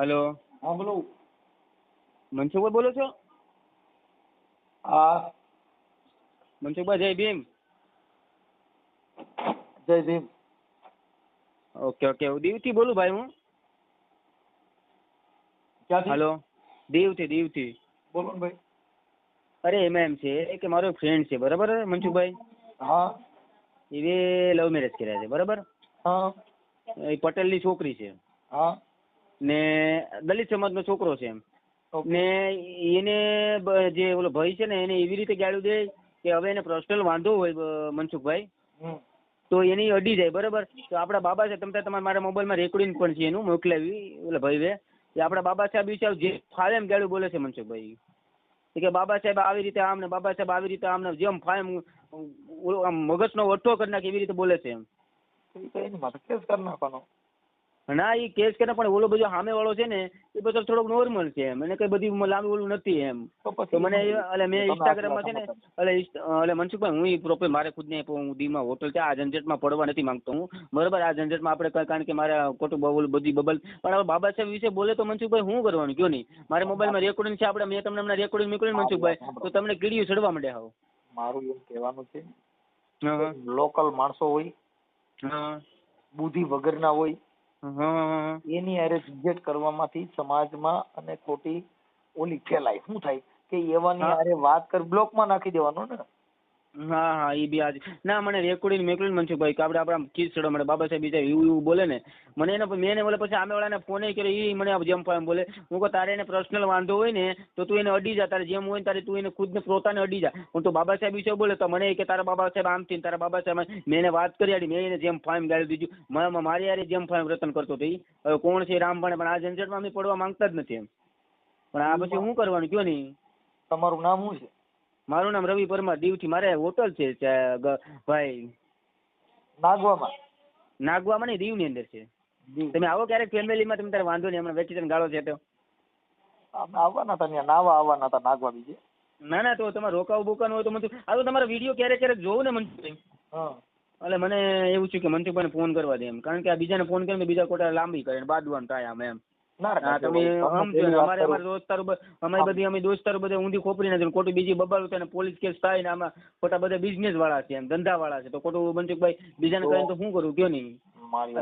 Hello, હા બોલો. મનસુખભાઈ બોલો છો? હા મનસુખભાઈ જય ભીમ. જય ભીમ. ઓકે ઓકે, હું દીવથી બોલું ભાઈ. હું ક્યાંથી? હેલો, દીવથી. બોલો ને ભાઈ. અરે એમાં એમ છે કે મારો ફ્રેન્ડ છે, બરાબર મનસુખભાઈ? હા એ લવ મેરેજ કર્યા છે, બરાબર? હા એ પટેલની છોકરી છે હા ને દલિત સમાજનો છોકરો છે એમ. ઓકે. ને એને જે ઓલો ભાઈ છે ને એને એવી રીતે ગાળ્યું દે કે હવે એને પર્સનલ વાંધો હોય મનસુખભાઈ હમ. તો એની અડી જાય, બરાબર? તો આપણા બાબા સાહેબ, તમારા મારા મોબાઈલમાં રેકોર્ડિંગ પણ છે એનું મોકલાવી ઓલા ભાઈ કે આપણા બાબા સાહેબ વિશે જે ફાવે એમ ગાળું બોલે છે મનસુખભાઈ. કે બાબા સાહેબ આવી રીતે આમ ને બાબા સાહેબ આવી રીતે આમ ને જેમ ફાવે આમ મગજનો વઠ્ઠો કરી નાખે એવી રીતે બોલે છે એમ. એની માથે કેસ કરી નાખવાનો. ના, એ કેસ કરે પણ ઓલો બધો સામે વાળો છે ને એ બધો થોડોક નોર્મલ છે એમ, એને કઈ બધી લાંબુ ઓલું નથી એમ. તો મને મેં ઇન્સ્ટાગ્રામમાં છે ને એટલે મનસુખભાઈ હું પ્રોપર મારે ખુદ ને હું દીમાં હોટલ છે, આ ઝંઝટમાં પડવા નથી માંગતો હું, બરાબર? આ ઝંઝટમાં આપણે કારણ કે મારે ખોટું બધી બબલ પણ હવે બાબા સાહેબ વિશે બોલે તો મનસુખભાઈ શું કરવાનું કયો નહીં? મારા મોબાઈલમાં રેકોર્ડિંગ છે, આપણે મેં તમને રેકોર્ડિંગ મોકલ્યું મનસુખભાઈ, તો તમને કીડીયું ચડવા માંડે. આવો મારું એમ કહેવાનું છે, હા લોકલ માણસો હોય, હા બુદ્ધિ વગરના હોય, હા એની હારે રિજેક્ટ કરવામાંથી સમાજમાં અને ખોટી ઓલી ફેલાય. શું થાય કે એવાની હારે વાત કર, બ્લોકમાં નાખી દેવાનો ને. હા હા, એ બી આજે ના મને રેકોર્ડિંગ મોકલ્યું મનસુખભાઈ કે આપણે કીસ ચડવા મળે બાબા સાહેબ બીજા એવું બોલે ને મને એને મેં એને બોલે પછી સામે વાળાને ફોન કર્યો એ મને જેમ એમ બોલે. હું કહું તારે એને પર્સનલ વાંધો હોય ને તો તું એને અડી જા, તારે જેમ હોય તારે તું એને ખુદ ને પોતાને અડી જા. હું તો બાબા સાહેબ વિશે બોલે તો મને કે તારા બાબા સાહેબ આમ થી તારા બાબા સાહેબ, મેં એને વાત કરી આડી, મેં એને જેમ ફાઈમ ગાળી દીધું, મારી યાર જેમ ફાઈમ રતન કરતો હતો. હવે કોણ છે રામભાણ, પણ આ ઝંઝટમાં અમે પડવા માંગતા જ નથી એમ. પણ આ પછી શું કરવાનું કયો નહીં? તમારું નામ શું છે? મારું નામ રવિ પરમાર, દીવથી. મારે હોટલ છે ભાઈ નાગવામાં. નાગવામાં નહીં, દીવની અંદર છે. તમે આવો ક્યારેક ફેમિલીમાં, તમે તારે વાંધો નહીં, હમણાં વેકેશન ગાળો છે તો આવવાના હતા ત્યાં, નાવા આવવાના હતા નાગવા બીજે. ના ના, તો તમારે રોકાવું બોકાવું હોય તો મને આ તો તમારો વિડીયો ક્યારેક જોવું ને મનસુખભાઈ, એટલે મને એવું છે કે મનસુખભાઈને ફોન કરવા દે એમ, કારણ કે આ બીજાને ફોન કરે બીજા કોટા લાંબી કરે બાદવાનું થાય આમ એમ. હા, તમે સમજો ને, અમારે દોસ્તારો અમારી બધી અમે દોસ્તારો બધા ઊંધી ખોપરી નથી, ખોટી બીજી બબાલ થાય ને પોલીસ કેસ થાય ને આમાં ખોટા બધા બિઝનેસ વાળા છે એમ, ધંધા વાળા છે, તો ખોટું મનસુખભાઈ બીજાને કહે તો શું કરું કયો નહીં?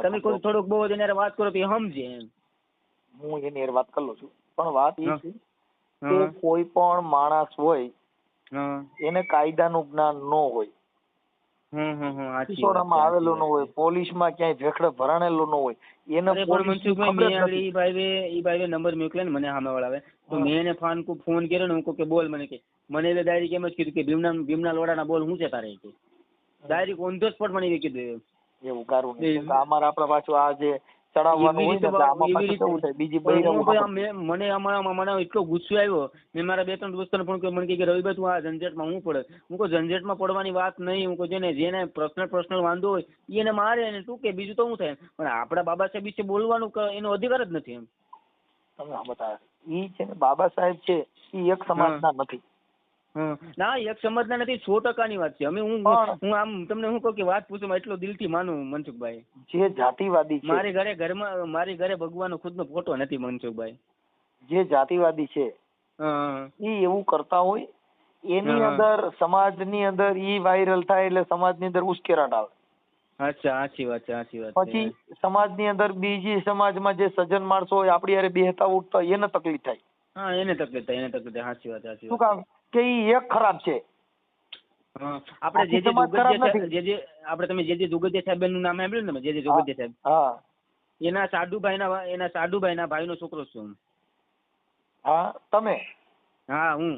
તમે થોડુંક બહુ એને વાત કરો તો એ સમજે એમ. હું એની વાત કરી લઉં છું, પણ વાત એ છે કે કોઈ પણ માણસ હોય એને કાયદાનું જ્ઞાન ન હોય, ખિસોડામાં આવેલો ન હોય, પોલીસમાં ક્યાંય ભેખડે ભરાણેલો ન હોય, એને ભાઈ નંબર મોકલે ને મને સામે વાળા તો મેં એને ફોન કર્યો ને હું કે બોલ મને કે મને એટલે ડાયરેક્ટ એમ જ કીધું કે ભીમના લોડાના બોલ શું છે તારે, કે ડાયરેક્ટ ઓન ધ સ્પોટ મને એવી કીધું. એવું કારું નહીં, અમારે આપણા પાછું આ જે મને આમાં એટલો ગુસ્સો આવ્યો. મેં મારા બે ત્રણ દોસ્તોને પણ મને કે રવિભાઈ તું આ ઝંઝટમાં હું પડે, હું કોઈ ઝંઝટમાં પડવાની વાત નહીં, હું કોઈ જેને પર્સનલ વાંધો હોય એને મારે એને તું કે બીજું તો શું થાય, પણ આપણા બાબા સાહેબ વિશે બોલવાનું એનો અધિકાર જ નથી એમ. તમે બતાવે ઈ છે ને બાબા સાહેબ છે ઈ એક સમાજના નથી. ના, એક સમજના નથી, 100% વાત છે. અમે હું આમ તમને શું કહું કે વાત પૂછું એટલો દિલથી માનું મનસુખભાઈ, જે જાતિવાદી છે, મારી ઘરે ભગવાનનો ખુદનો ફોટો નથી મનસુખભાઈ, જે જાતિવાદી છે ઈ એવું કરતા હોય એની અંદર સમાજની અંદર ઈ વાયરલ થાય એટલે સમાજની અંદર ઉશ્કેરાટ આવે. અચ્છા, સાચી વાત છે, સાચી વાત. પછી સમાજની અંદર બીજી સમાજમાં જે સજ્જન માણસો હોય આપણી હારે બેહતા ઉઠતા એને તકલીફ થાય. હા, એને તકલીફ થાય, સાચી વાત, સાચી વાત. શું કામ કે ઈ એક ખરાબ છે. આપણે જે તમે જે જોગડિયા સાહેબ નું નામ સાંભળ્યું ને, જે જોગડિયા સાહેબ, એના સાડુભાઈના ભાઈનો છોકરો છું. હા, તમે? હા, હું.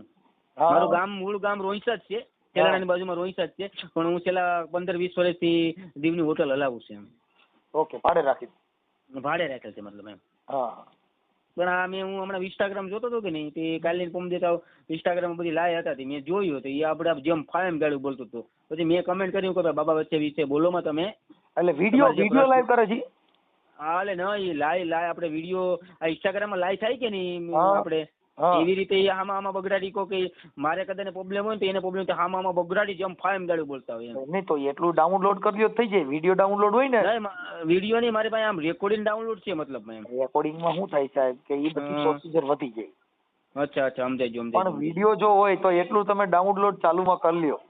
મારું મૂળ ગામ રોહિસા જ છે, ખેલાડાની બાજુમાં રોહિસા જ છે, પણ હું છેલ્લા 15-20 વર્ષથી દીવની હોટલ હલાવું છું એમ. ઓકે, ભાડે રાખેલ છે મતલબ એમ. પણ આ હું હમણાં ઇન્સ્ટાગ્રામ જોતો હતો કે નહીં, તે કાલની પમ દેતા ઇન્સ્ટાગ્રામ બધી લાય હતા, મેં જોયું હતું, એ આપણે જેમ ફાયમ ગાડું બોલતું હતું. પછી મેં કમેન્ટ કર્યું કે બાબા વચ્ચે વિશે બોલો માં તમે, એટલે વિડીયો લાઈવ કરે છે. હા, એટલે ના, એ લાય આપણે વિડીયો આ ઇન્સ્ટાગ્રામમાં લાઈવ થાય કે નહીં આપણે હા. એવી રીતે એ આમાં બગડાડી કહો કે મારે કદાચ પ્રોબ્લેમ હોય ને તો એને પ્રોબ્લેમ તો આમાં બગડાડી જેમ ફાયમ દાડું બોલતા હોય એમ. નહીં તો એટલું ડાઉનલોડ કરી લ્યો તો થઈ જાય. વિડીયો ડાઉનલોડ હોય ને વિડીયો ની મારી પાસે આમ રેકોર્ડિંગ ડાઉનલોડ છે મતલબ એમ. રેકોર્ડિંગમાં શું થાય સાહેબ કે એ બધી પ્રોસિજર વધી જાય. અચ્છા અચ્છા સમજાઈ ગયું પણ વિડીયો જો હોય તો એટલું તમે ડાઉનલોડ ચાલુમાં કરી લ્યો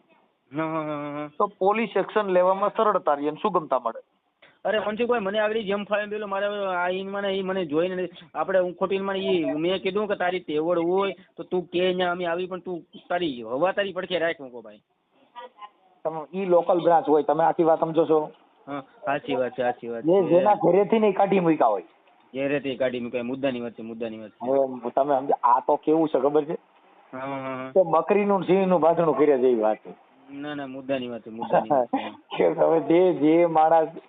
તો પોલીસ એક્શન લેવામાં સરળતા રહે અને સુગમતા મળે. અરે મનસુખભાઈ મને આગળ જેમ ફાયમ પેલો મારે આ મને એ મને જોઈને આપણે હું ખોટી મને મેં કીધું કે તારી તેવડ હોય તો તું કે અહીંયા અમે આવી પણ તું તારી હવા તારી પડખે રાખ મૂકો ભાઈ. તમે ઈ લોકલ બ્રાન્ચ હોય તમે આખી વાત સમજો છો. હા સાચી વાત છે સાચી વાત જે છે. જેના ઘરેથી નહીં કાઢી મૂક્યા હોય ઘરેથી કાઢી મૂકાય મુદ્દાની વાત છે મુદ્દાની વાત છે. હવે તમે સમજો આ તો કેવું છે ખબર છે હા કે બકરીનું સિંહનું બાંધણું કર્યા જેવી વાત છે. ના ના મુદ્દાની વાત છે મુદ્દાની વાત છે. કે હવે જે માણસ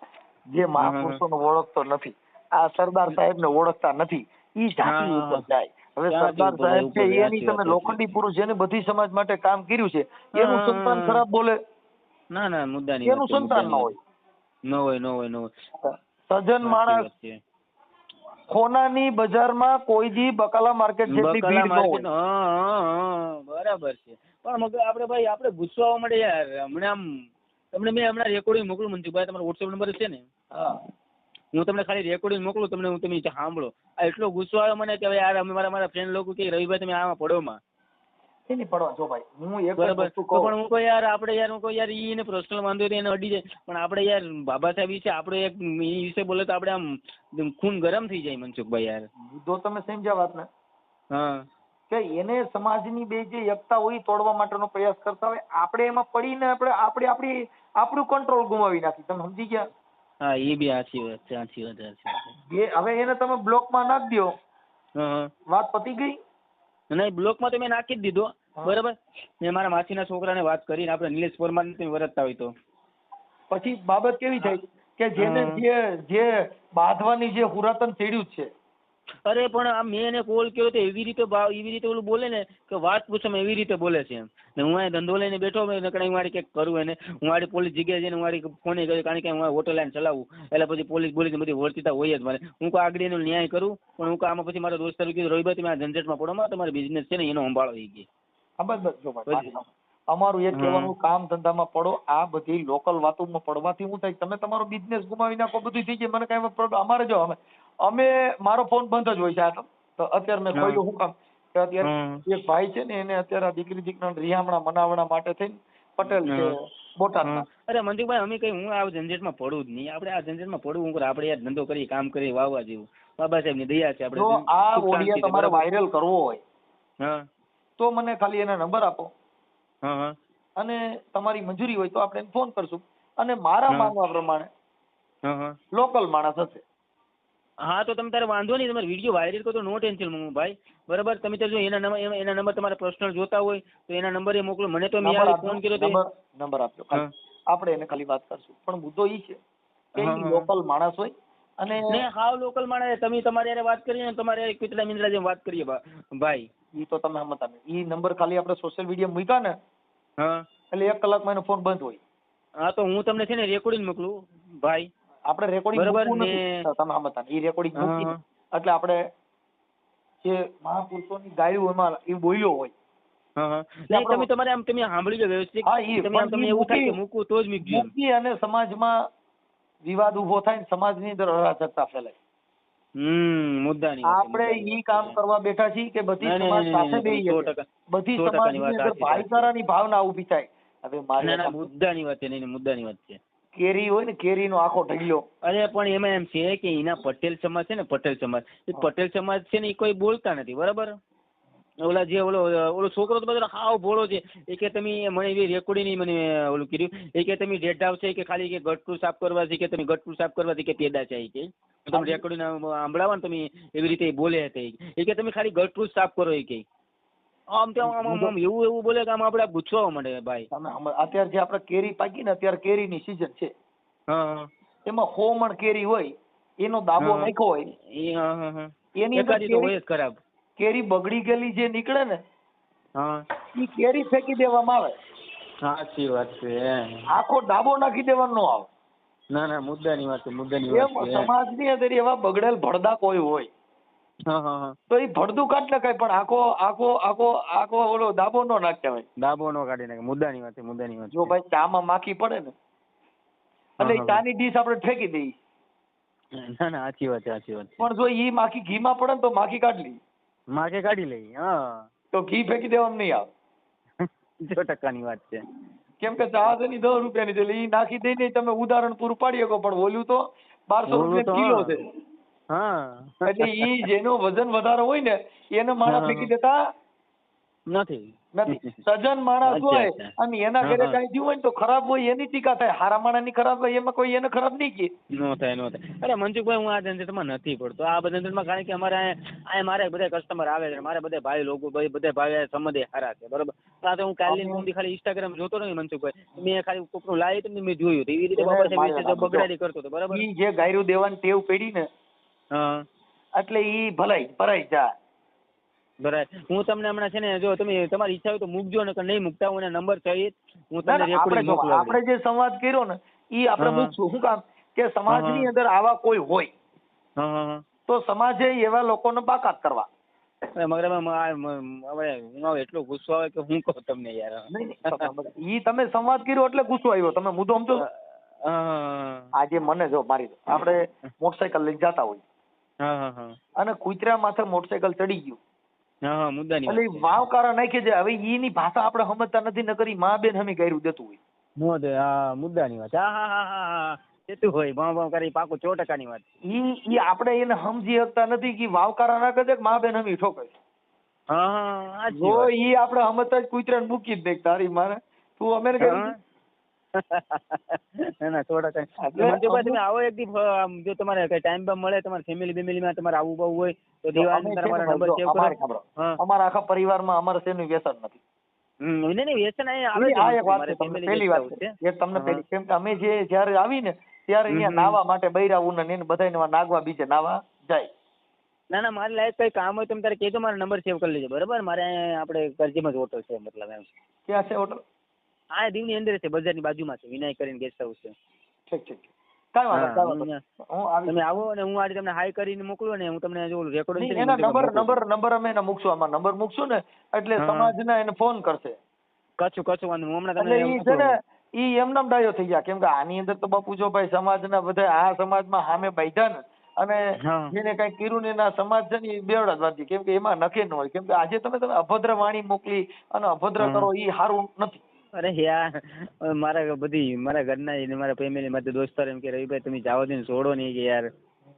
જે મહાપુરુષોને ઓળખતો નથી આ સરદાર સાહેબને ઓળખતા નથી ઈ જાતિ ઉપર જાય. હવે સરદાર સાહેબ છે એની તમે લોખંડી પુરુષ જેને બધી સમાજ માટે કામ કર્યું છે એનું સંતાન ખરાબ બોલે? ના ના મુદ્દાની એનું સંતાન ન હોય. ન હોય ન હોય ન હોય. સજ્જન માણસ ખોનાની બજારમાં કોઈ દી બકાલા માર્કેટ જેટલી ભીડ ન હોય. બરાબર છે પણ મગર આપણે ભાઈ આપણે ગુસ્સો આવવા માટે યાર હમણાં આમ તમને મેં હમણાં રેકોર્ડિંગ મોકલું મનસુખભાઈ તમારો વોટ્સએપ નંબર છે ને? હા હું તમને ખાલી રેકોર્ડિંગ મોકલું તમને હું તમે સાંભળો. આ એટલો ગુસ્સો આવ્યો મને કે યાર અમે મારા ફ્રેન્ડ લોકો કે રવિભાઈ તમે આમાં પડોમાં એની પડવા જો ભાઈ હું એક બરાબર વસ્તુ કહું પણ હું કહું યાર આપણે યાર હું કહું યાર એને પર્સનલ વાંધો એને અડી જાય પણ આપણે યાર બાબા સાહેબ વિશે આપણે એક એ વિશે બોલે તો આપણે આમ ખૂન ગરમ થઈ જાય મનસુખભાઈ યાર. મુદ્દો તમે સમજ્યા વાત ને? હા કે એને સમાજની બે જે એકતા હોય એ તોડવા માટેનો પ્રયાસ કરતા હોય આપણે એમાં પડીને આપણું કંટ્રોલ ગુમાવી નાખી. તમે સમજી ગયા? હા એ બી સાચી વાત છે સાચી વાત છે. હવે એને તમે બ્લોકમાં નાખી દો વાત પતી ગઈ. નહીં બ્લોકમાં તો મેં નાખી જ દીધો બરાબર. મેં મારા માસીના છોકરાને વાત કરીને આપણે નિલેશ પરમાર વરતતા હોય તો પછી બાબત કેવી થાય કે જેને જે બાંધવાની જે પુરાતન ચડ્યું છે. અરે પણ આ મેં એને કોલ કર્યો તો એવી રીતે ઓલું બોલે ને કે વાત પૂછો એવી રીતે બોલે છે એમ. ને હું અહીં ધંધો લઈને બેઠો નકડા હું વાળી કંઈક કરું એને હું વાળી પોલીસ જગ્યાએ જઈને હું વાળી ફોને કર્યો કારણ કે હું હોટલ લાઈન ચલાવું એટલે પછી પોલીસ બોલીને બધી વર્તીતા હોય જ મારે. હું કોઈ આગળ એનો ન્યાય કરું પણ હું આમાં પછી મારો દોસ્ત કીધું રવિભાઈ તમે આ ઝંઝટમાં પડો તમારો બિઝનેસ છે ને એનો સંભાળો થઈ ગઈ. અમારું એક કહેવાનું કામ ધંધામાં પડો આ બધી લોકલ વાતોમાં પડવાથી શું થાય તમે તમારો બિઝનેસ ગુમાવી નાખો બધું થઈ જાય મને કઈ પ્રોબ્લેમ. અમારે જો અમે મારો ફોન બંધ જ હોય છે આ તો અત્યારે મેં ખોલ્યું શું કામ કે અત્યારે એક ભાઈ છે ને એને અત્યારે આ દીકરા રિહામણા મનાવણા માટે થઈને પટેલ છે બોટાદના. અરે મનસુખભાઈ અમે કઈ હું આ ઝંઝટમાં પડું જ નહીં. આપણે આ ઝંઝટમાં પડવું હું આપણે યાર ધંધો કરી કામ કરી વાવવા જેવું બાબા સાહેબ ની દયા છે. આપણે આ ઓડિયો તમારે વાયરલ કરવો હોય હા તો મને ખાલી એના નંબર આપો હા અને તમારી મંજૂરી હોય તો આપણે ફોન કરશું અને મારા માનવા પ્રમાણે લોકલ માણસ હશે. હા તો તમે તારે વાંધો નહીં તમારે વિડીયો વાયરલ કરો તો નો ટેન્શન ભાઈ બરાબર. તમે તો જો એના નંબર તમારે પર્સનલ જોતા હોય તો એના નંબર એ મોકલો મને તો મેં ફોન કર્યો નંબર આપજો આપણે એને ખાલી વાત કરશું પણ મુદ્દો એ છે કે લોકલ માણસ હોય અને હાવ લોકલ માણસ તમે તમારે વાત કરીએ તમારે કેટલા મિનિટ જેમ વાત કરીએ ભાઈ ઈ તો તમે સમજતા નહીં. ઈ નંબર ખાલી આપણે સોશિયલ મીડિયા મૂક્યા ને એટલે 1 કલાકમાં એનો ફોન બંધ હોય. હા તો હું તમને છે ને રેકોર્ડિંગ મોકલું ભાઈ. આપણે રેકોર્ડિંગ મૂકવું નથી તમે સમજતા નહીં. ઈ રેકોર્ડિંગ મૂકી એટલે આપણે જે મહાપુરુષોની ગાયું એમાં એ બોલ્યો હોય તમે તમારે આમ તમે સાંભળી લો વ્યવસ્થિત. તમે એવું થાય કે મૂકવું તો જ મૂકજો અને સમાજમાં વિવાદ ઉભો થાય ને સમાજની અંદર અરાજકતા ફેલાય. મુદ્દાની આપણે ઈ કામ કરવા બેઠા છીએ કે બધી સમાજ સાથે બેહીએ બધી સમાજની અંદર ભાઈચારાની ભાવના ઊભી થાય. હવે મારી મુદ્દાની વાત છે મુદ્દાની વાત છે. કેરી હોય ને કેરીનો આખો ઢગલો. અરે પણ એમાં એમ છે કે એના પટેલ સમાજ છે ને પટેલ સમાજ એ પટેલ સમાજ છે ને એ કોઈ બોલતા નથી બરાબર. ઓલા જે ઓલો છોકરો તો બધો હાવ ભોળો છે એ કે તમે મને એવી રેકોર્ડિંગ મને ઓલું કર્યું એ કે તમે ડેટ આવશે કે ખાલી કે ગટકું સાફ કરવાથી કે તમે ગટકું સાફ કરવાથી કે પેદા છે કે તમે રેકોર્ડિંગ સાંભળાવો ને તમે એવી રીતે બોલે હતા એ કે તમે ખાલી ગટકું સાફ કરો એ કે આમ તો આમ એવું બોલે કે આમ આપણે ગુસ્સો મળે ભાઈ. અત્યારે જે આપણે કેરી પાકી ને અત્યારે કેરીની સીઝન છે એમાં 100 મણ કેરી હોય એનો દાબો નાખ્યો હોય એની અંદર ખરાબ કેરી બગડી ગયેલી જે નીકળે ને ઈ કેરી ફેંકી દેવામાં આવે. સાચી વાત છે. આખો ડાબો નાખી દેવાનો ન આવે. ના ના મુદ્દાની વાત છે મુદ્દાની વાત છે. સમાજની અંદર એવા બગડેલ ભડદા કોઈ હોય હા હા હા. તો એ ભડદું કાઢ નાખાય, પણ આખો આખો આખો આખો ઓલો દાબો નો નાખ્યા હોય. દાબો નો કાઢી નાખે. મુદ્દાની વાત છે, મુદ્દાની વાત જો છે. ભાઈ ચામાં માખી પડે ને એટલે એ ચાની ડીશ આપણે ફેંકી દઈએ, ના ના સાચી વાત છે, સાચી વાત છે. પણ જો ઈ માખી ઘીમાં પડે ને તો માખી કાઢી લઈ, માખે કાઢી લઈ. હા. તો ઘી ફેંકી દેવામાં નહીં આવે. 100% વાત છે. કેમ કે ચા છે ની 10 રૂપિયાની છે, એટલે ઈ નાખી દઈને તમે ઉદાહરણ પૂરું પાડી શકો, પણ ઓલું તો 1200 ઓલું તો રૂપિયા કિલો છે. હા. એટલે ઈ જેનો વજન વધારે હોય ને એને માણસ ફેંકી દેતા નથી. નથી. સજ્જન માણસ અચ્છા, હોય અચ્છા. અને એના ઘરે કઈ થયું હોય ને તો ખરાબ હોય એની ટીકા થાય, હારા માણસની ખરાબ હોય એમાં કોઈ એને ખરાબ નહીં કહે. નો થાય, નો થાય. અરે મનસુખભાઈ, હું આ ઝંઝટમાં નથી પડતો. આ બધા ઝંઝટમાં, કારણ કે અમારે આ મારે બધા કસ્ટમર આવે છે, મારે બધા ભાઈ લોકો બધા ભાઈ સંબંધે સારા છે, બરોબર. આ તો હું કાલની ખાલી ઇન્સ્ટાગ્રામ જોતો ને મનસુખભાઈ, મેં ખાલી કોકનું લાવી તો મેં જોયું એવી રીતે બાબા સાહેબ વિશે બગડાડી કરતો હતો, બરાબર. ઈ જે ગાયરું દેવાની ટેવ પડી ને હા. એટલે ઈ ભરાઈ જાય. બરાબર. હું તમને હમણાં છે ને, જો તમે તમારી ઈચ્છા હોય તો મૂકજો, ને નહીં મૂકતા હોય નંબર સહિત હું તમને રેકોર્ડિંગ મોકલું. આપણે જે સંવાદ કર્યો ને ઈ આપણે મૂકશું. શું કામ કે સમાજની અંદર આવા કોઈ હોય તો સમાજે એવા લોકોને બાકાત કરવા. મગર હવે એટલો ગુસ્સો આવે કે હું કહું તમને યાર. ઈ તમે સંવાદ કર્યો એટલે ગુસ્સો આવ્યો. તમે મુદ્દો સમજો. આજે મને જો મારી આપણે મોટરસાયકલ લઈને જતા હોય અને કૂતરા માથે મોટરસાયકલ ચડી ગયું, એટલે વાવકારા નાખી જાય. હવે ઈ ની ભાષા આપણે સમજતા નથી, ન કરી મા બેન હમી ગાયરું દેતું હોય. નો દે. હા, મુદ્દાની વાત. હા દેતું હોય, ભાવ કરી પાકું 100%ની વાત. ઈ આપણે એને સમજી શકતા નથી કે વાવકારા નાખે છે કે મા બેન હમી ઠોકે. હા. જો ઈ આપણે સમજતા જ કૂતરાને મૂકી જ દે. તારી માને તું અમે ના 100%. તમે આવો એક દી, જો તમારે કઈ ટાઈમ મળે, તમારે ફેમિલીમાં તમારે આવું બહુ હોય તો દિવાળી તમારા નંબર સેવ કરો. અમારા આખા પરિવારમાં અમારે શેનું વ્યસન નથી. નહીં વ્યસન આવે છે. આ એક વાત છે, પહેલી વાત છે એક તમને પહેલી, કેમ કે અમે જે જયારે આવી ને ત્યારે અહીંયા નાવા માટે બૈરા ઉને ને બધાને નાગવા બીજે નાવા જાય. ના ના, મારી લાયક કઈ કામ હોય તમે તારે કહેજો, મારો નંબર સેવ કરી લેજો, બરાબર. મારે આપણે કરજીમાં જ હોટલ છે, મતલબ એમ. ક્યાં છે હોટલ? હા, દીવની અંદર છે, બજારની બાજુમાં છે, વિનાયક કરીને ગેસ્ટ હાઉસ છે. ઠીક. કાંઈ વાંધો નહીં. તમે આવો અને હું આજે તમને હાઈ કરીને મોકલું ને, હું તમને જો રેકોર્ડિંગ છે એના નંબર અમે એને મૂકશું, આમાં નંબર મૂકશું ને એટલે સમાજના એને ફોન કરશે. કચ્છું વાંધો હું હમણાં તમને ઈ છે ને ઈ એમનામ ડાયો થઈ ગયા. કેમ કે આની અંદર તો બાપુ જો ભાઈ સમાજના બધા આ સમાજમાં સામે બાંધ્યા ને અને જેને કઈ કર્યું ને એના સમાજ છે ને એ બેવડા જ વાંચી. કેમ કે એમાં નખે ન હોય. કેમ કે આજે તમે અભદ્ર વાણી મોકલી અને અભદ્ર કરો એ સારું નથી. અરે યાર, મારા ઘરના મારા ફેમિલી માટે દોસ્તાર એમ કે રવિભાઈ તમે જાઓ દે, છોડો નહીં કે યાર.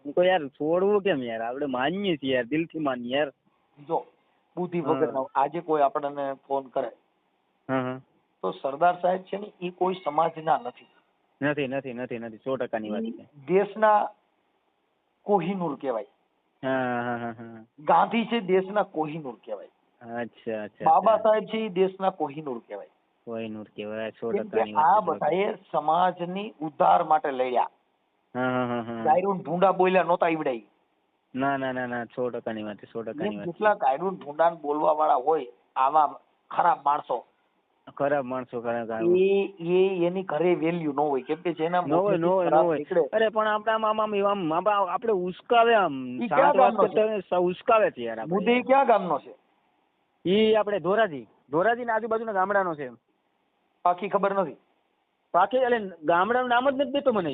હું કહું યાર છોડવું કેમ યાર, આપણે માનીએ છીએ યાર, દિલથી માનીએ યાર. જો બુદ્ધિ વગર આજે કોઈ આપણને ફોન કરે તો સરદાર સાહેબ છે ને એ કોઈ સમાજના નથી. 100%ની વાત છે. દેશના કોહિનૂર કહેવાય. ગાંધી છે દેશના કોહિનૂર કહેવાય. અચ્છા. બાબા સાહેબ છે એ દેશના કોહિનૂર કહેવાય. 100%ની આ બધાએ સમાજની ઉદ્ધાર માટે લડ્યા. ગાયરું ઢૂંઢા બોલ્યા નહોતા ઈવડાઈ. ના 100%ની વાત છે. 100%ની વાત. જેટલા ગાયરું ઢૂંઢા બોલવા વાળા હોય આવા ખરાબ માણસો એની ઘરે વેલ્યુ ન હોય. કેમ કે જેના નો હોય. અરે પણ આપણે ઉસ્કાવે, આમ ઉસ્કાવે છે યાર. મુદ્દે ક્યાં ગામનો છે? ઈ આપણે ધોરાજી ના આજુબાજુના ગામડાનો છે. પાકી ખબર નથી. પાકી એટલે ગામડાનું નામ જ નથી દેતો મને.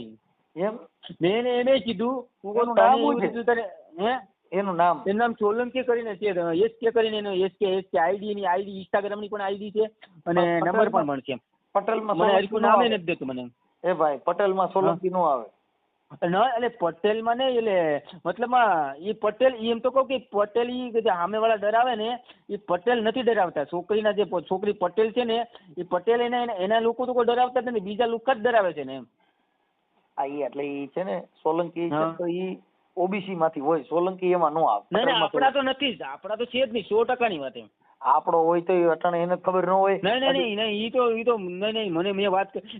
એમ મેં એને કીધું એનું નામ સોલંકી કરીને છે, એસકે કરીને એસકે આઈડી ની આઈડી ઇન્સ્ટાગ્રામ ની પણ આઈડી છે અને નંબર પણ મળશે. પટેલમાં મને હરખું નામ નથી દેતું મને. એ ભાઈ પટેલમાં સોલંકી નો આવે. એટલે પટેલમાં નહીં, એટલે મતલબમાં એ પટેલ એમ તો કહું કે પટેલ ઈ સામે વાળા ડરાવે ને એ પટેલ નથી ડરાવતા. છોકરીના જે છોકરી પટેલ છે ને એ પટેલ એના લોકો તો કોઈ ડરાવતા જ નથી, બીજા લોકો જ ડરાવે છે ને એમ. એટલે ઈ છે ને સોલંકી છે તો ઈ ઓબીસી માંથી હોય. સોલંકી એમાં નો આવે. નહીં આપણા તો નથી જ, આપણા તો છે જ નહીં. 100%ની વાત એમ. આપણો હોય તો અટાણે એને ખબર ન હોય. નહીં ઈ તો નહીં.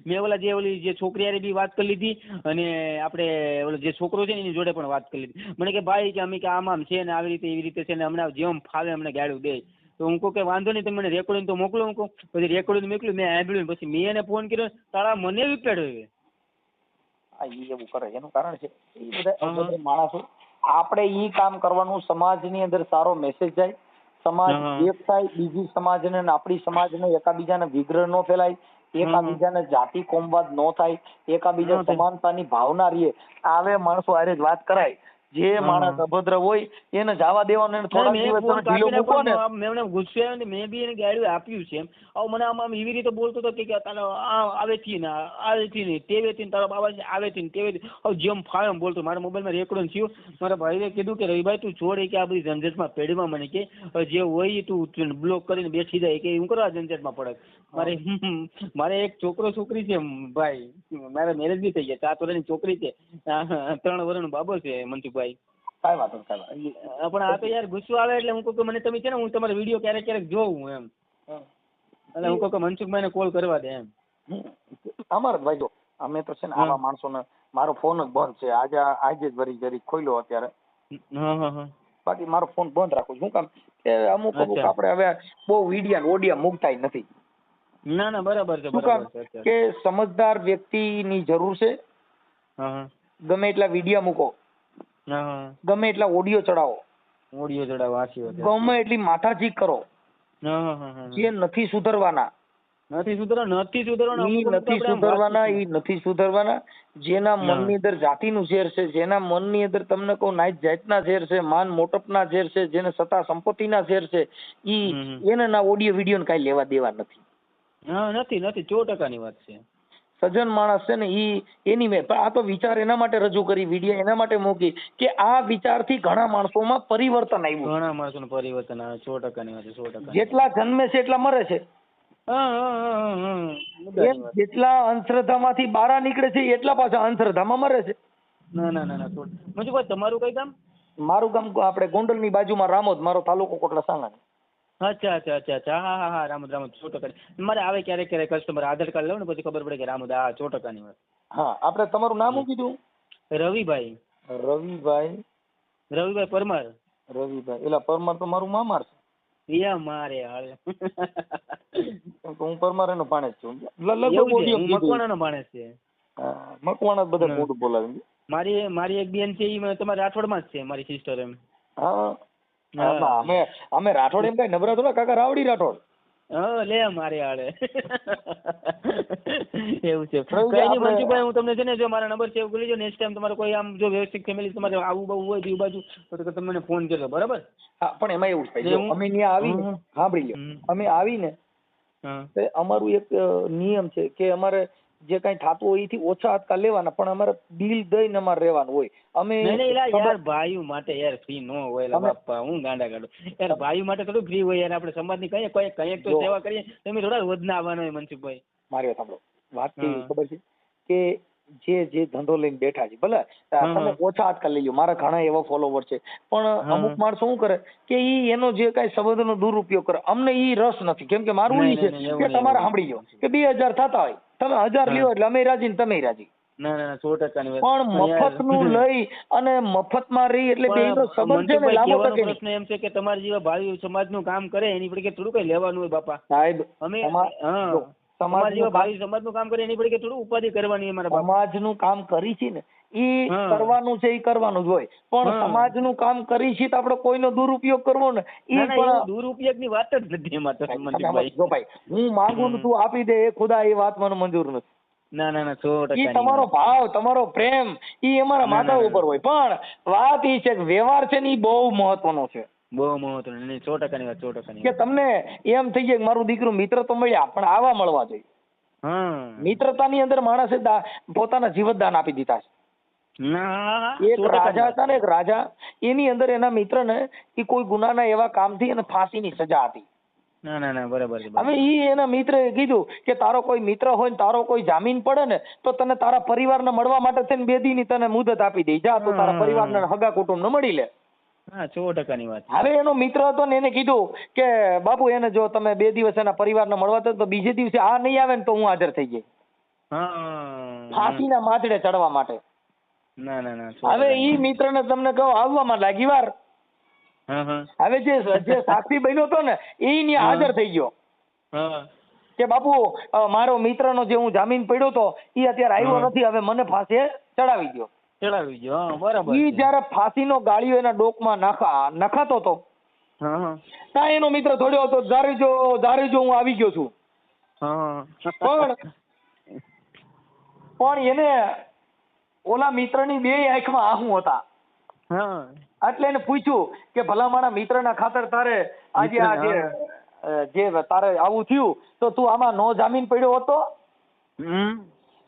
મેં ઓલી જે છોકરી હારે બી વાત કરી લીધી અને આપણે ઓલો જે છોકરો છે ને એની જોડે પણ વાત કરી લીધી. મને કે ભાઈ કે અમે કે આમ છે ને આવી રીતે એવી રીતે છે ને હમણાં જેમ ફાવે અમને ગાડું દે. તો હું કહું કે વાંધો નહીં, તમે મને રેકોર્ડિંગ તો મોકલો. હું કહું પછી રેકોર્ડિંગ મોકલ્યું, મેં સાંભળ્યું, પછી મેં એને ફોન કર્યો, તારા મને વિપેડ્યો. એવું કરે એનું કારણ છે એ બધા માણસો આપણે ઈ કામ કરવાનું, સમાજની અંદર સારો મેસેજ જાય, સમાજ હા. એક થાય, બીજી સમાજને ને આપણી સમાજને એકાબીજાને વિગ્રહ ન ફેલાય, એકાબીજાને જાતિ કોમવાદ ન થાય, એકાબીજા ન થાય. સમાનતાની ભાવના રહે, આવે માણસો હારે જ વાત કરાય. જે માણસ અભદ્ર હોય એને જવા દેવાનો, એને થોડાક મેં દિવસ ફોન તમે ઢીલો કાપી મૂકો ને. નાખ્યો. મેં એમને ગુસ્સે આવ્યો ને મેં બી એને ગાળ્યું આપ્યું છે એમ. હવે મને આમ એવી રીતે બોલતો હતો કે તારો આવેથી ને આવેથી ને તેવેથી ને તારા બાબા આવેથી ને તેવેથી. હવે જેમ ફાવે એમ બોલતો. મારા મોબાઈલમાં રેકોર્ડિંગ થયું. મારા ભાઈએ કીધું કે રવિભાઈ તું છોડ કે આ બધી ઝંઝટમાં પેઢીમાં મને કે જે હોય તું બ્લોક કરીને બેસી જાય કે હું કરવા ઝંઝટમાં પડે. મારે એક છોકરો છોકરી છે ભાઈ. મારા મેરેજ બી થઈ ગયા. 7 વર્ષની છોકરી છે. 3 વર્ષનો બાબો છે મનસુખભાઈ. કાંઈ વાંધો નહીં. પણ આ તો યાર ગુસ્સો આવે એટલે હું કહું કે મને તમે છે ને હું તમારો વિડીયો ક્યારેક ક્યારેક જોઉં એમ. એટલે હું કહું કે મનસુખભાઈને કોલ કરવા દે એમ. અમારે ભાઈ જો અમે તો છે ને આવા માણસોને, મારો ફોન જ બંધ છે આજે જ જરી ખોલ્યો અત્યારે. બાકી મારો ફોન બંધ રાખું છું. શું કામ કે અમુક આપણે હવે બહુ વિડિયા ઓડિયા મૂકતા નથી. ના ના બરાબર છે. શું કામ કે સમજદાર વ્યક્તિની જરૂર છે. ગમે એટલા વિડિયા મૂકો, ગમે એટલા ઓડિયો ચડાવો, ગમે એટલી માથાચીક કરો, જે નથી સુધરવાના જેના મનની અંદર જાતિનું ઝેર છે, જેના મનની અંદર તમને કહું નાઈટ જાતના ઝેર છે, માન મોટપના ઝેર છે, જેને સત્તા સંપત્તિના ઝેર છે, એને ના ઓડિયો વિડિયો ને કઈ લેવા દેવા નથી. નથી 100% વાત છે. સજ્જન માણસ છે ને એની મેં આ તો વિચાર એના માટે રજૂ કરી, વિડીયો એના માટે મૂકી કે આ વિચારથી ઘણા માણસોમાં પરિવર્તન આવ્યું. ઘણા માણસોનું પરિવર્તન આવે. 100%ની વાત છે. 100%. જેટલા જન્મે છે એટલા મરે છે. જેટલા અંધશ્રદ્ધામાંથી બહાર નીકળે છે એટલા પાછા અંધશ્રદ્ધામાં મરે છે. ના મનસુખભાઈ તમારું કઈ ગામ? મારું ગામ આપણે ગોંડલની બાજુમાં રામોદ, મારો તાલુકો કોટડા સાંગાણી. અચ્છા. હા રામોદ 100%. મારે આવે ક્યારેક કસ્ટમર આધાર કાર્ડ લઉં ને પછી ખબર પડે કે રામોદ. 100%ની વાત. હા આપણે તમારું નામ શું કીધું? રવિભાઈ પરમાર. રવિભાઈ એલા પરમાર તો મારું મામાર છે. મારે હાલે હું પરમાર એનો ભાણેજ છું. મકવાણાનો ભાણેજ છે. મકવાણા બધા મોટું બોલાવે. મારી એક બેન છે ઈ તમારા રાઠોડમાં જ છે, મારી સિસ્ટર એમ. અમે રાઠોડ એમ કઈ નબળા થોડા કાકા, રાવડી રાઠોડ. લે મારે હાલે એવું છે. કઈ નહીં મનસુખભાઈ, હું તમને છે ને જો મારા નંબર સેવ કરી લેજો. નેક્સ્ટ ટાઈમ તમારે કોઈ આમ જો વ્યવસ્થિત ફેમિલી તમારે આવું બહુ હોય બીજુ બાજુ તો તમે મને ફોન કરજો, બરાબર? હા પણ એમાં એવું છે અમે ત્યાં આવીને સાંભળી લો, અમે આવીને અમારું એક નિયમ છે કે અમારે જે કઈ થતું હોય એથી ઓછા હતકા લેવાના, પણ અમારે બિલ દઈને અમારે રહેવાનું હોય. અમે યાર ભાઈઓ માટે યાર ફ્રી ન હોય બાપા, હું ગાંડા કાઢું યાર. ભાઈઓ માટે થોડું ફ્રી હોય યાર. આપણે સમાજની કઈ તો સેવા કરીએ. તમે થોડા વધના આવવાના હોય મનસુખભાઈ. મારી વાત સાંભળો. વાત કેવી ખબર છે કે જે ધંધો લઈને બેઠા છે, ભલે તમે ઓછા આજકાલ લઈ લો, મારા ઘણા એવા ફોલોવર છે, પણ અમુક માણસો શું કરે કે ઈ એનો જે કઈ સંબંધનો દુરુપયોગ કરે. અમને ઈ રસ નથી. કેમ કે મારું ઈ છે કે તમારે સાંભળી લો કે 2000 થતા હોય, તમે 1000 લ્યો એટલે અમે રાજી ને તમે રાજી. ના 100%. પણ મફત નું લઈ અને મફતમાં રહી એટલે બેનો સંબંધ છે ને લાંબો ટકે. પ્રશ્ન એમ છે કે તમારા જેવા ભાઈ સમાજનું કામ કરે એની પડકે થોડું કઈ લેવાનું હોય બાપા. સાહેબ અમે સમાજનું ભાઈ સમાજનું કામ કરે એની પડકે થોડું ઉપાધિ કરવાની અમારા બાપા. સમાજનું કામ કરી છે ને ઈ કરવાનું છે, ઈ કરવાનું જ હોય. પણ સમાજનું કામ કરી છે તો આપણે કોઈનો દુરુપયોગ કરવો ને ઈ પણ દુરુપયોગની વાત જ નથી એમાં તો. જો ભાઈ હું માંગુ ને તું આપી દે એ ખુદા એ વાત મને મંજૂર નથી. ના 100%. ઈ તમારો ભાવ, તમારો પ્રેમ ઈ અમારા માથા ઉપર હોય. પણ વાત ઈ છે કે વ્યવહાર છે ને ઈ બહુ મહત્વનો છે. બહુ મહત્વનો. 100%ની વાત. 100%. કે તમને એમ થઈ જાય કે મારું દીકરું મિત્ર તો મળ્યા પણ આવા મળવા જોઈએ. મિત્રતાની અંદર માણસે પોતાના જીવતદાન આપી દીધા છે. એક રાજા હતા ને, એક રાજા, એની અંદર એના મિત્રને એ કોઈ ગુનાના એવા કામથી એને ફાંસીની સજા હતી. ના બરાબર છે. હવે ઈ એના મિત્રએ કીધું કે તારો કોઈ મિત્ર હોય ને તારો કોઈ જામીન પડે ને તો તને તારા પરિવારને મળવા માટે થઈને 2 દીની તને મુદત આપી દે. જા તો તારા પરિવારને હગા કુટુંબને મળી લે. 100%ની વાત. હવે એનો મિત્ર હતો ને એને કીધું કે બાપુ એને જો તમે 2 દિવસ એના પરિવારને મળવા તો બીજે દિવસે આ નહીં આવે ને તો હું હાજર થઈ જઈશ ફાંસીના માથડે ચડવા માટે. ના હવે ઈ મિત્રને તમને કહું આવવામાં લાગી વાર. હવે જે સાક્ષી બન્યો હતો ને એ ત્યાં હાજર થઈ ગયો કે બાપુ મારો મિત્રનો જે હું જામીન પડ્યો હતો એ અત્યારે આવ્યો નથી, હવે મને ફાંસે ચડાવી દો. ચડાવી ગયો. હા બરાબર ઈ છે. જયારે ફાંસીનો ગાળિયો એના ડોકમાં નખાતો હતો હા હા ત્યાં એનો મિત્ર દોડ્યો હતો, જારેજો હું આવી ગયો છું. હા પણ એને ઓલા મિત્રની બે આંખમાં આંસુ હતા. હા એટલે એને પૂછ્યું કે ભલા મારા મિત્રના ખાતર તારે આજે આ જે તારે આવું થયું તો તું આમાં નો જામીન પડ્યો હતો.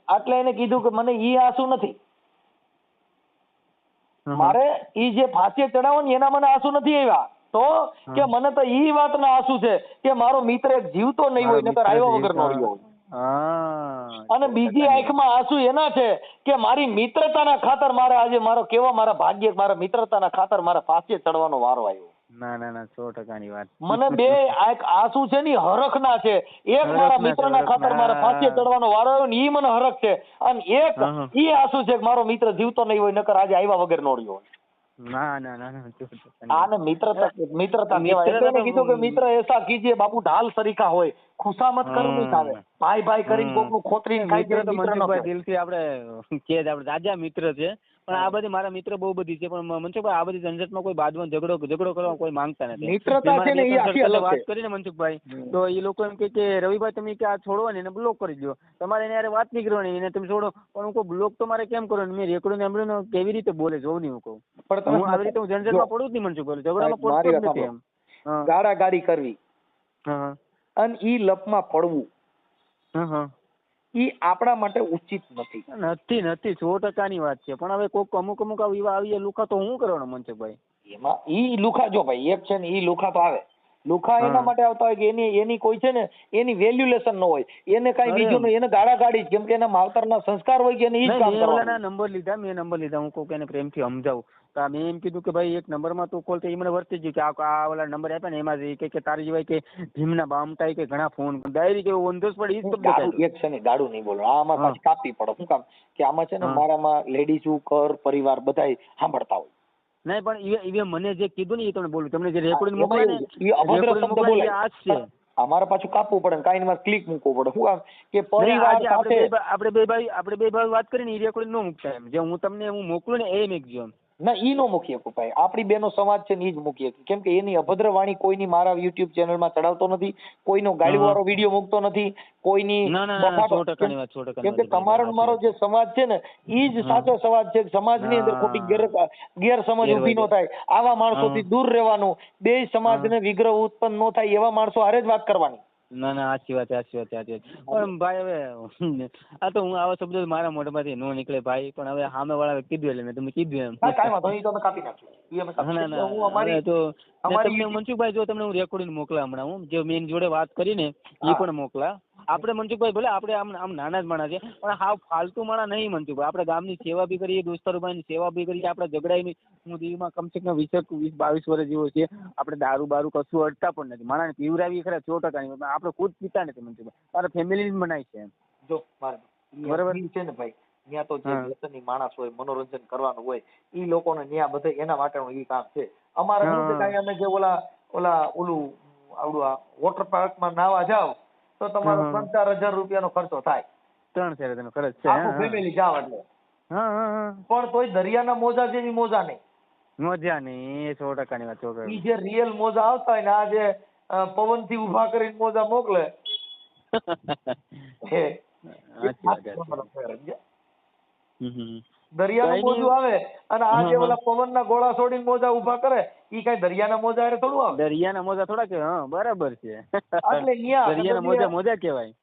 એટલે એને કીધું કે મને ઈ આંસુ નથી, મારે ઈ જે ફાંસીએ ચડાવો ને એના મને આંસુ નથી આવ્યા, તો કે મને તો ઈ વાતના આંસુ છે કે મારો મિત્ર એક જીવતો નહીં હોય નકર આવ્યા વગર નો રહ્યો હોય. અને બીજી આંખમાં આંસુ એના છે કે મારી મિત્રતાના ખાતર મારે આજે મારા ભાગ્ય મારા મિત્રતાના ખાતર મારા ફાંસીએ ચડવાનો વારો આવ્યો. ના ના ના 100% વાત. મને બે આંસુ છે ને હરખના છે. એક મારા મિત્રના ખાતર મારા ફાંસીએ ચડવાનો વારો આવ્યો ને ઈ મને હરખ છે, અને એક ઈ આંસુ છે કે મારો મિત્ર જીવતો નહીં હોય નકર આજે આવ્યા વગર નો રહ્યો. ના ના ના ના આને મિત્રતા કહેવાય. એટલે એને કીધું કે મિત્ર એસા કીજીએ બાપુ ઢાલ સરીખા હોય, ખુશામત કરવી આવે, ભાઈ ભાઈ કરીને કોકનું ખોતરીને ખાઈ જાય મિત્ર નો કહેવાય. દિલથી આપણે રાજા મિત્ર છે. પણ આ બધી મારા મિત્ર બહુ બધી છે, પણ મનસુખભાઈ આ બધી ઝંઝટમાં કોઈ બાંધવાનો ઝઘડો કરવા કોઈ માંગતા નથી. મિત્રતા છે ને એ આખી અલગ વાત છે. કરીને મનસુખભાઈ તો એ લોકો એમ કે રવિભાઈ તમે કે આ છોડો ને એને બ્લોક કરી દો, તમારે એને યાર વાત નહીં કરવાની, એને તમે છોડો. પણ હું કહું બ્લોક તો મારે કેમ કરવાનું, મેં રેકોર્ડિંગ સાંભળ્યું કેવી રીતે બોલે જોઉં નહીં. હું કહું હું આવી રીતે હું ઝંઝટમાં પડું જ નહીં મનસુખભાઈ, ઝઘડામાં પડતો જ નથી એમ. ગાળાગાળી કરવી અને ઈ લપમાં પડવું ઈ આપણા માટે ઉચિત નથી. નથી 100%ની વાત છે. પણ હવે કોક અમુક આવી લુખા તો હું કરવાનો મનસુખભાઈ? એમાં ઈ લુખા જો ભાઈ એક છે ને ઈ લુખા તો આવે. લુખા એના માટે આવતા હોય કે એની કોઈ છે ને એની વેલ્યુલેશન ન હોય, એને કઈ બીજું નહીં, એને ગાળાગાળી કેમ કે એના માવતરના સંસ્કાર હોય કે એને ઈ જ કામ કરવાનું. મેં નંબર લીધા હું કોક એને પ્રેમથી સમજાવું તો મેં એમ કીધું કે ભાઈ એક નંબરમાં તું કોલ, તો એ મને વર્તી ગયું કે આ ઓલા નંબર આપ્યા ને એમાં કે તારી જેવાય કે ભીમના બામટાઈ કે ઘણા ફોન ડાયરી કે ઓન ધ સ્પોટ ઈ જ એક છે ને ગાડું નહીં બોલો, આમાં પાછી કાપી પડો. શું કામ કે આમાં છે ને મારામાં લેડીઝ ઘર પરિવાર બધાય સાંભળતા હોય. નહીં પણ એ મને જે કીધું ને એ તમને બોલું, તમને જે રેકોર્ડિંગ મોકલે ને એ અભદ્ર શબ્દ બોલે આ જ છે. અમારે પાછું કાપવું પડે, કાઈ માં ક્લિક મૂકવું પડે. શું કામ કે પરિવાર સાથે આપણે બે ભાઈ વાત કરીને એ રેકોર્ડિંગ ન મૂકતા એમ, જે હું તમને મોકલું ને એ મેકજો એમ. ના ઈ નો મૂકીએ ભાઈ, આપણી બેનો સમાજ છે ને ઈ જ મૂકીએ, કેમ કે એની અભદ્ર વાણી કોઈની મારા યુટ્યુબ ચેનલમાં ચડાવતો નથી, કોઈનો ગાળ્યો વાળો વિડીયો મૂકતો નથી, કોઈની કેમ કે તમારો મારો જે સમાજ છે ને ઈ જ સાચો સમાજ છે. સમાજની અંદર ખોટી ગેરસમજ ઊભી ન થાય, આવા માણસોથી દૂર રહેવાનું, બે સમાજને વિગ્રહ ઉત્પન્ન ન થાય એવા માણસો હારે જ વાત કરવાની. ના ના સાચી વાત. પણ ભાઈ હવે આ તો હું આવા શબ્દો મારા મોઢામાંથી ન નીકળે ભાઈ, પણ હવે સામે વાળા કીધું એટલે મેં તમને કીધું એમ. કાંઈ વાંધો નહીં, તમે કાપી નાખજો. તમને મનસુખભાઈ જો તમને હું રેકોર્ડિંગ મોકલા હમણાં, હું જે મેં જોડે વાત કરીને એ પણ મોકલા. આપણે મનસુખભાઈ ભલે આપણે આમ નાના જ માણસ છે, પણ હાવ ફાલતુ માણસ નહીં મનસુખભાઈ. આપણે ગામની સેવા બી કરીએ, દોસ્તારોભાઈની સેવા બી કરીએ, આપણે ઝઘડાય નહીં. હું દીવમાં કમસે કમ 20-22 વર્ષ જેવો છે. આપણે દારૂ બારૂ કશું અડતા પણ નથી, માણસને પીવરાવી ખરા 100%. આપણે ખુદ પીતા નથી મનસુખભાઈ, તારા ફેમિલી બનાય છે એમ. જો બરાબર છે ને ભાઈ, ત્યાં તો જે વ્યસની માણસ હોય, મનોરંજન કરવાનું હોય, ઈ લોકોને ત્યાં બધે એના માટેનું ઈ કામ છે. અમારે અમે જે ઓલું આવડું વોટર પાર્કમાં નાવા જાવ તો તમારો 3-4 હજાર રૂપિયાનો ખર્ચો થાય. 3-4 ખર્ચ છે આખું ફેમિલી જાવ એટલે. પણ તોય દરિયાના મોજા જેવી મોજા નહીં. મોજા નહીં, 100%ની વાત. ઈ જે રિયલ મોજા આવતા હોય ને આ જે પવનથી ઉભા કરીને મોજા મોકલે દરિયાનું મોજું આવે અને આ જે ઓલા પવનના ગોળા છોડીને મોજા ઉભા કરે ઈ કઈ દરિયાના મોજા હારે થોડું આવે. દરિયાના મોજા થોડા કે બરાબર છે. એટલે દરિયાના મોજા કહેવાય.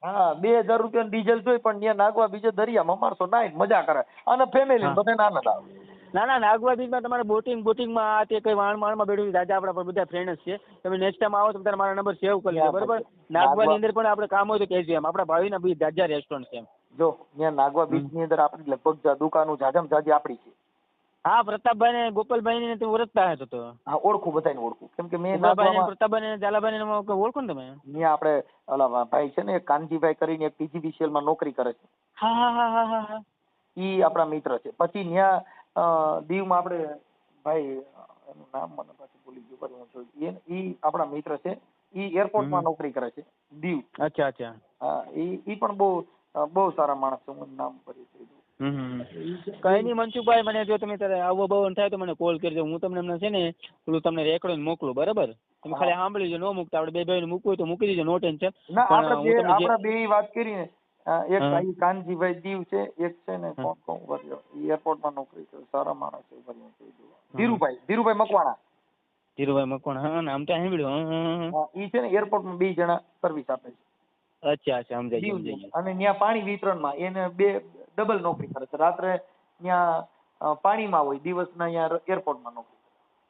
2000 રૂપિયાનું ડીઝલ જોઈ પણ ત્યાં નાગવા બીજે દરિયામાં માણસો નાઈ મજા કરે અને ફેમિલી બધાને આનંદ આવે. ના નાગવા બીચમાં તમારે બોટિંગમાં આ તે કઈ વાણમાં બેઠું દાદા આપણા બધા ફ્રેન્ડ છે. તમે નેક્સ્ટ ટાઈમ આવો તો તમારે મારા નંબર સેવ કરી લેજો બરાબર. નાગવાની અંદર પણ આપણે કામ હોય તો કહેજો એમ. આપણા ભાવિના બી દાદા રેસ્ટોરન્ટ છે એમ. જો ત્યાં નાગવા બીચ ની અંદર આપણી લગભગ દુકાનો જાજમ જાજી આપણી છે. હા, પ્રતાપભાઈ ને ગોપાલભાઈ ને ઓળખતા હતો તો. હા, ઓળખું, બધાને ઓળખું. કેમ કે મેં પ્રતાપભાઈ ને ઝાલાભાઈ ને ઓળખો ને તમે? ત્યાં આપણે ઓલા ભાઈ છે ને કાનજીભાઈ કરીને એક પીજીવીસીએલ માં નોકરી કરે છે. હા. ઈ આપણા મિત્ર છે. પછી ત્યાં દીવમાં આપણે ભાઈ એનું નામ મને પાછું ભૂલી ગયું, ઈ આપણા મિત્ર છે. ઈ એરપોર્ટમાં નોકરી કરે છે દીવ. અચ્છા. હા, ઈ પણ બહુ સારા માણસ છે. હું નામ ભરી દઉં. કઈ નહીં મનસુખભાઈ, મને જો તમે ત્યારે આવો બવો થાય તો મને કોલ કરજો. હું તમને હમણાં છે ને પેલું તમને રેકોર્ડિંગ મોકલું, બરાબર? તમે ખાલી સાંભળી જો, ન મૂકતા આપણે બે ભાઈને મૂકવું હોય તો મૂકી દીજો, નો ટેન્શન. ના, પણ આપણે બે વાત કરીને એક ભાઈ કાનજીભાઈ દીવ છે, એક છે ને કોણ એરપોર્ટમાં નોકરી કરે, સારા માણસ છે, ધીરુભાઈ મકવાણા. ધીરુભાઈ મકવાણા, હા, નામ તો સાંભળ્યું. ઈ છે ને એરપોર્ટમાં 2 જણા સર્વિસ આપે છે. અચ્છા, સમજાઈ ગયું. અને ત્યાં પાણી વિતરણમાં એને 2 ડબલ નોકરી કરે છે. રાત્રે ત્યાં પાણીમાં હોય, દિવસના અહીંયા એરપોર્ટમાં નોકરી.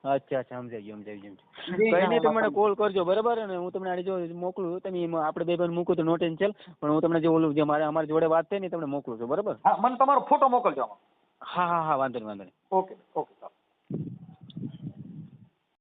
અચ્છા, સમજાઈ ગયું. કઈ નહીં, તમે મને કોલ કરજો, બરાબર? અને હું તમને જો મોકલું, તમે આપણે બે ભાઈ મૂકું તો નો ટેન્શન. પણ હું તમને જે ઓલું જે અમારી જોડે વાત થઈ ને તમને મોકલું છું, બરાબર? હા, મને તમારો ફોટો મોકલજો. હા, વાંધો નહીં. ઓકે.